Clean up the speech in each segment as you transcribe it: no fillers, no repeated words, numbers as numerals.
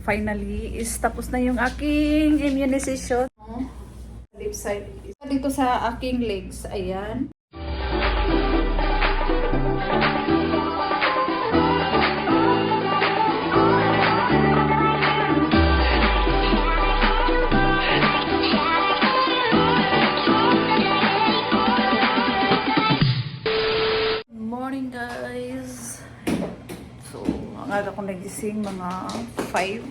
finally is tapos na yung aking immunization. Left side. Dito sa aking legs, ayan. Morning guys. So, ang aga kong nagising mga 5.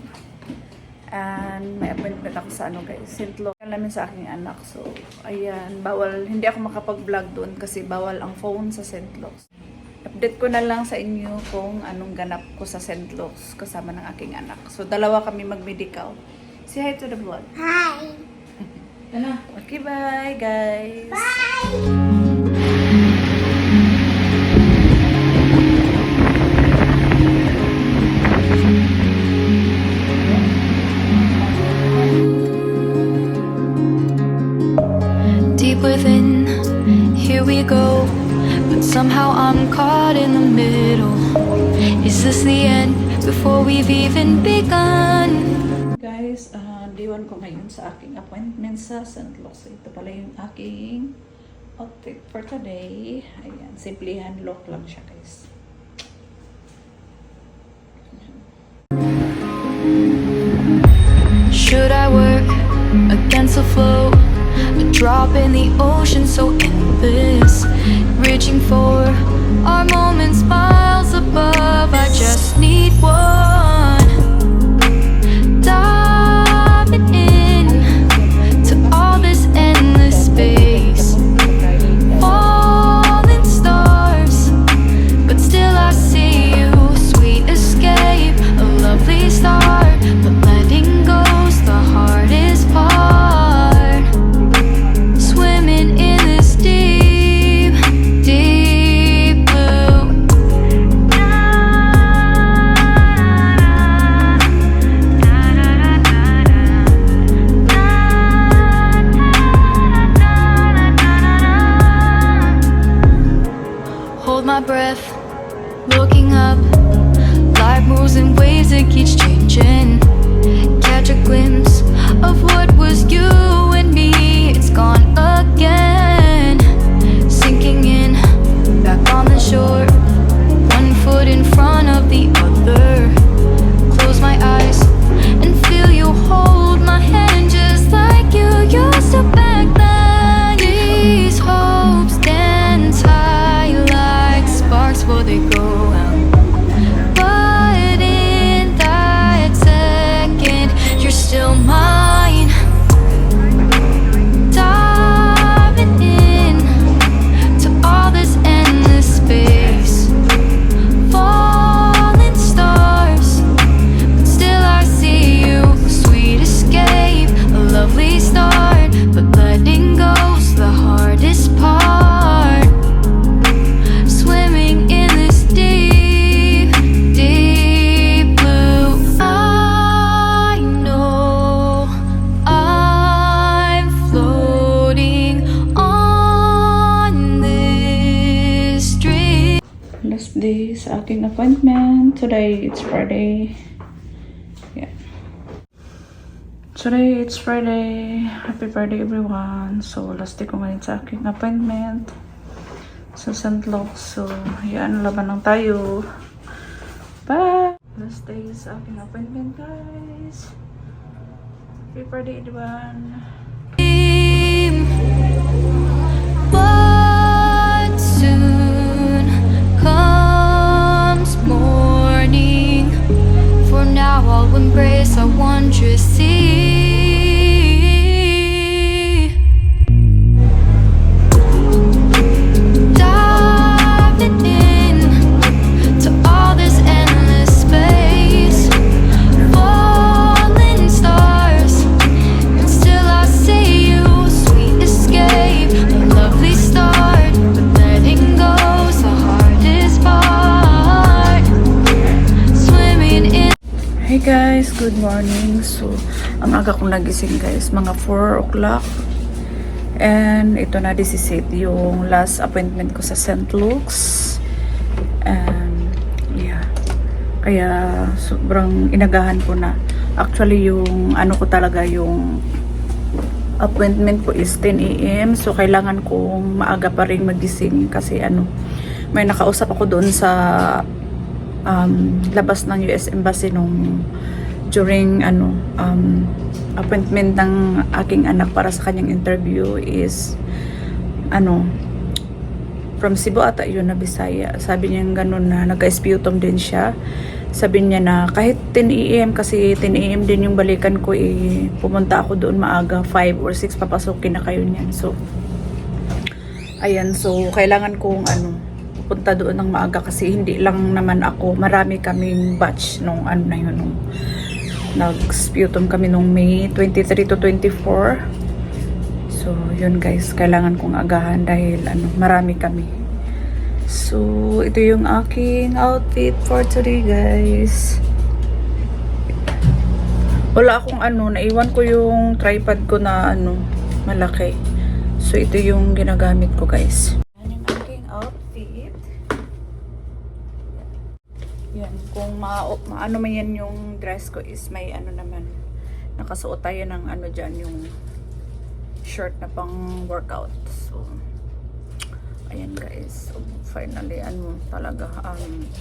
And may appointment ako sa guys, St. Luke namin sa aking anak. So, ayan, bawal, hindi ako makapag-vlog doon kasi bawal ang phone sa St. Luke's. Update ko na lang sa inyo kung anong ganap ko sa St. Luke's kasama ng aking anak. So, dalawa kami mag-medical. Say hi to the vlog. Hi. Okay, bye guys. Bye. Within, here we go, but somehow I'm caught in the middle. Is this the end before we've even begun? Guys, diwan ko ngayon sa aking appointment sa St. Luke's. Ito pala yung aking outfit for today. Ayan, simple hand look lang siya guys. Should I work against the flow? A drop in the ocean so endless, reaching for our moments miles above. I just need one. Diving in to all this endless space, falling stars, but still I see you. Sweet escape, a lovely start, but letting go's the hardest part. My breath, looking up, life moves in waves that keeps changing. Catch a glimpse of what was you and me. It's gone again, sinking in, back on the shore, one foot in front of the other. Close my eyes and feel you hold my hand just like you used to back then. These hopes dance high like sparks before they go out, but in that second you're still mine. Diving in to all this endless space, falling stars, but still I see you. Sweet escape, a lovely start, but letting go's the hardest part. Swimming in this deep, deep blue. I know I'm floating on this stream. Last day sa aking appointment. Today it's Friday. Yeah. Today it's Friday. Happy Friday everyone. So last day ko ngayon sa aking appointment sa St. Luke's. So yan, laban lang tayo. Bye! Last day sa aking appointment guys. Happy Friday everyone. But soon comes morning. For now I'll embrace our wondrous sea. Diving in to all this endless space, falling stars, and still I see you. Sweet escape, a lovely start, but letting go's the hardest part. Swimming in. Hey guys, good morning. So, ang aga kong nagising guys, mga 4 o'clock. And ito na, this is it, yung last appointment ko sa St. Luke's. And yeah, kaya sobrang inagahan ko na. Actually, yung ano ko talaga, yung appointment ko is 10 a.m. So, kailangan kong maaga pa rin magising kasi ano, may nakausap ako doon sa labas ng US Embassy nung during ano, appointment ng aking anak para sa kanyang interview is ano, from Cebu ata yun na Bisaya. Sabi niya ganun na nagka-sputum din siya. Sabi niya na kahit 10 a.m. kasi 10 a.m. din yung balikan ko, pumunta ako doon maaga, 5 or 6 papasukin na kayo niyan. So, ayan, so kailangan kong ano, pupunta doon ng maaga kasi hindi lang naman ako, marami kaming batch nung ano na yun, nung nag-sputum kami nung May 23 to 24. So, yun guys, kailangan kong agahan dahil ano, marami kami. So, ito yung aking outfit for today, guys. Wala akong ano, naiwan ko yung tripod ko na ano, malaki. So, ito yung ginagamit ko, guys. Yan yung aking outfit. Yan, kung maano man yan yung dress ko is may ano naman. Nakasuot tayo ng ano dyan, yung shirt na pang workout. So, ayan guys, so, finally ano talaga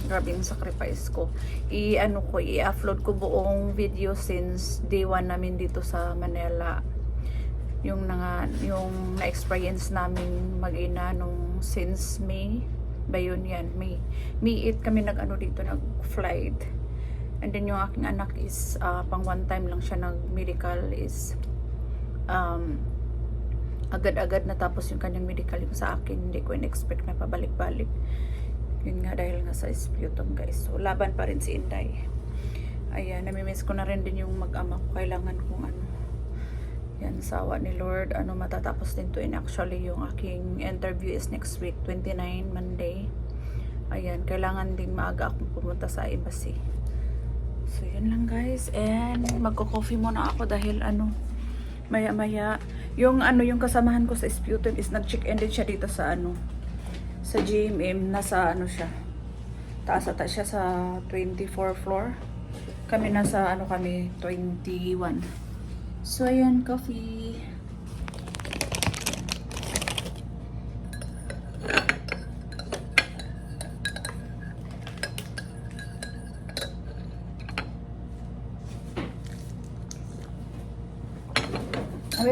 grabe yung sacrifice ko. I-upload ko buong video since day 1 namin dito sa Manila. Yung na-experience namin mag-ina nung since May ba yun yan, May 8 kami nag-ano dito, nag-flight. And then yung aking anak is pang one time lang siya nag-medical is agad-agad natapos yung kanyang medical. Yung sa akin, hindi ko in-expect na pabalik-balik. Yun nga, dahil nga sa sputum guys. So, laban pa rin si Inday. Ayan, namimiss ko na rin din yung mag-ama ko. Kailangan kong ano, yan, sawa ni Lord, ano, matatapos din to. And actually, yung aking interview is next week, 29, Monday. Ayan, kailangan din maaga akong pumunta sa embassy. So, yun lang guys. And magko-coffee muna ako dahil ano, maya-maya, yung ano, yung kasamahan ko sa sputum is nag-check-in din siya dito sa ano, sa GMM, nasa ano siya, taas ata siya sa 24 floor. Kami nasa ano kami, 21. So, ayan, coffee.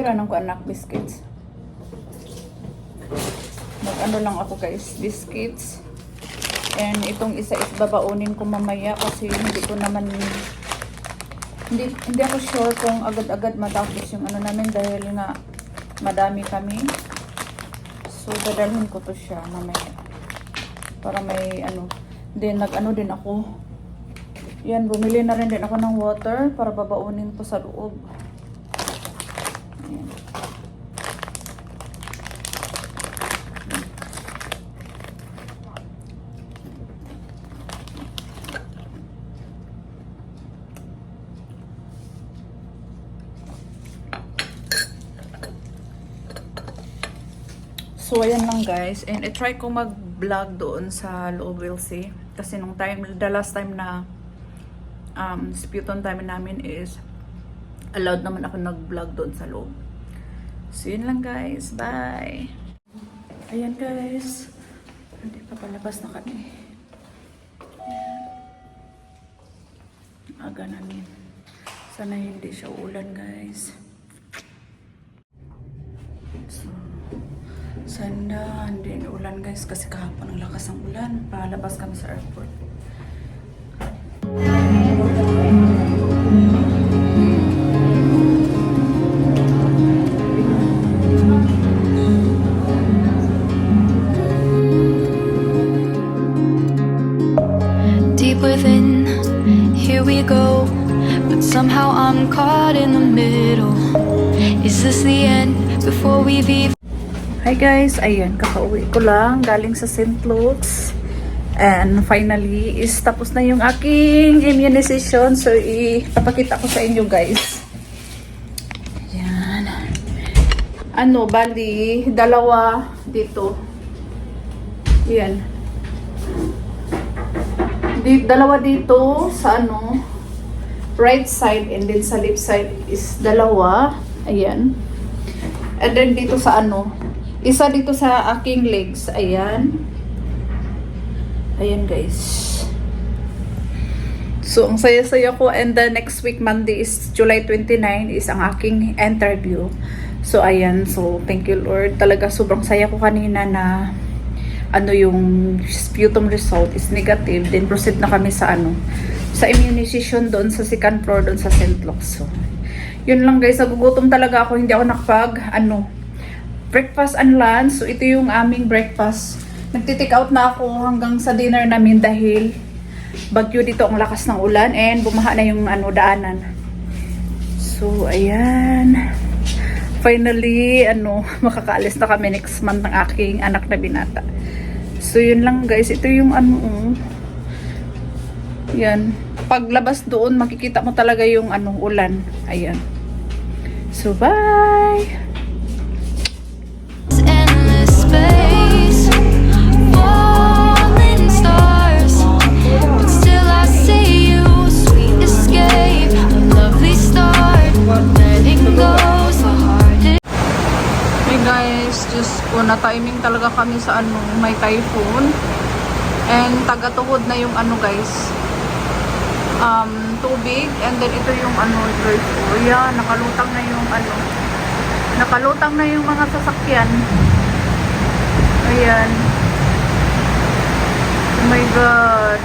Meron ko anak biscuits. Mag-ano lang ako guys, biscuits. And itong isa is babaunin ko mamaya kasi hindi ko naman hindi ako sure kung agad-agad matapos yung ano namin dahil nga madami kami. So dadalhin ko to siya mamaya. Para may ano, then nag-ano din ako. Yan, bumili na rin din ako ng water para babaunin ko sa loob. Ayan. So, ayan lang guys. And I-try ko mag-vlog doon sa loob, we'll see. Kasi nung time, the last time na sputum time namin is allowed naman ako nag-vlog doon sa loob. So, yun lang guys. Bye! Ayan guys. Hindi pa palabas na kami. Aga namin. Sana hindi siya ulan guys. So, sana hindi ulan guys kasi kahapon ang lakas ng ulan. Palabas kami sa airport. Deep within, here we go. But somehow I'm caught in the middle. Is this the end before we've even... Hi guys, ayan, kakauwi ko lang galing sa St. Luke's. And finally, is tapos na yung aking immunization. So, ipapakita ko sa inyo guys. Ayan. Ano, bali, dalawa dito. Ayan. Dalawa dito sa ano, right side and then sa left side is dalawa. Ayan. And then dito sa ano, isa dito sa aking legs. Ayan. Ayan guys. So, ang saya-saya ko, and the next week, Monday is July 29, is ang aking interview. So, ayan. So, thank you Lord. Talaga sobrang saya ko kanina na ano yung sputum result is negative. Then, proceed na kami sa ano, sa immunization doon sa second floor doon sa St. Luke's. So, yun lang guys. Nagugutom talaga ako. Hindi ako nakapag, breakfast and lunch. So, ito yung aming breakfast. Nagtitake out na ako hanggang sa dinner namin dahil bagyo dito, ang lakas ng ulan and bumaha na yung daanan. So ayan, finally makakaalis na kami next month ng aking anak na binata. So yun lang guys, ito yung yan, paglabas doon makikita mo talaga yung ulan. Ayan. So bye. Endless space, falling stars, but still I see you, sweet escape, a lovely start, letting go so hard. Hey guys, just po na timing talaga kami sa may typhoon. And taga-tuhod na yung guys. Tubig, and then ito yung guys. Oh yeah, nakalutang na yung nakalutang na yung mga sasakyan. Ayan. Oh my God.